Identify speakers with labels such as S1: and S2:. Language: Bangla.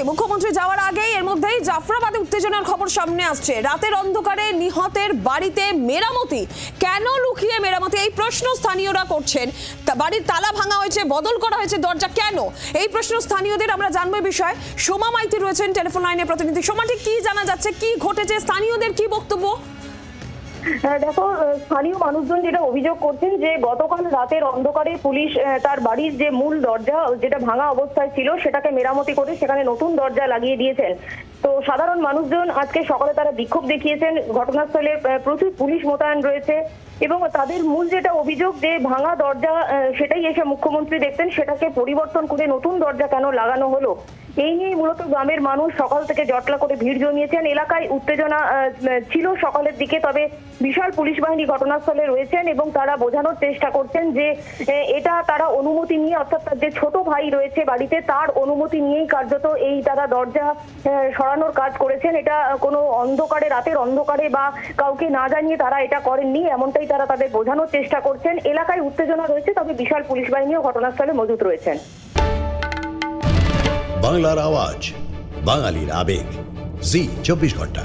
S1: মুখ্যমন্ত্রী যাওয়ার আগেই এর মধ্যেই জাফরাবাদে উত্তেজনার খবর সামনে আসছে। রাতের অন্ধকারে নিহতের বাড়িতে মেরামতি, কেন লুকিয়ে মেরামতি, এই প্রশ্ন স্থানীয়রা করছেন। বাড়ির তালা ভাঙা হয়েছে, বদল করা হয়েছে দরজা, কেন, এই প্রশ্ন স্থানীয়দের। আমরা জানবো বিষয়। সোমা মাইতি রয়েছেন টেলিফোন লাইনে প্রতিনিধি। সোমা, ঠিক কি জানা যাচ্ছে, কি ঘটেছে, স্থানীয়দের কি বক্তব্য?
S2: দেখো, স্থানীয় মানুষজন যেটা অভিযোগ করছেন যে গতকাল রাতের অন্ধকারে পুলিশ তার বাড়ির যে মূল দরজা যেটা ভাঙা অবস্থায় ছিল সেটাকে মেরামতি করে সেখানে নতুন দরজা লাগিয়ে দিয়েছেন। তো সাধারণ মানুষজন আজকে সকালে তারা বিক্ষোভ দেখিয়েছেন। ঘটনাস্থলে প্রচুর পুলিশ মোতায়েন রয়েছে এবং তাদের মূল যেটা অভিযোগ যে ভাঙা দরজা সেটাই এসে মুখ্যমন্ত্রী দেখতেন, সেটাকে পরিবর্তন করে নতুন দরজা কেন লাগানো হলো, এই নিয়ে মূলত গ্রামের মানুষ সকাল থেকে জটলা করে ভিড় জমিয়েছেন। এলাকায় উত্তেজনা ছিল সকালের দিকে, তবে বিশাল পুলিশ বাহিনী ঘটনাস্থলে রয়েছেন এবং তারা বোঝানোর চেষ্টা করছেন যে এটা তারা অনুমতি নিয়ে, অর্থাৎ তার যে ছোট ভাই রয়েছে বাড়িতে তার অনুমতি নিয়েই কার্যত এই তারা দরজা সরানোর কাজ করেছেন। এটা কোনো অন্ধকারে, রাতের অন্ধকারে বা কাউকে না জানিয়ে তারা এটা করেননি, এমনটাই তারা তাদের বোঝানোর চেষ্টা করছেন। এলাকায় উত্তেজনা রয়েছে, তবে বিশাল পুলিশ বাহিনীও ঘটনাস্থলে মজুত রয়েছেন।
S3: বাংলার আওয়াজ, বাঙালির আবেগ, জি 24 ঘন্টা।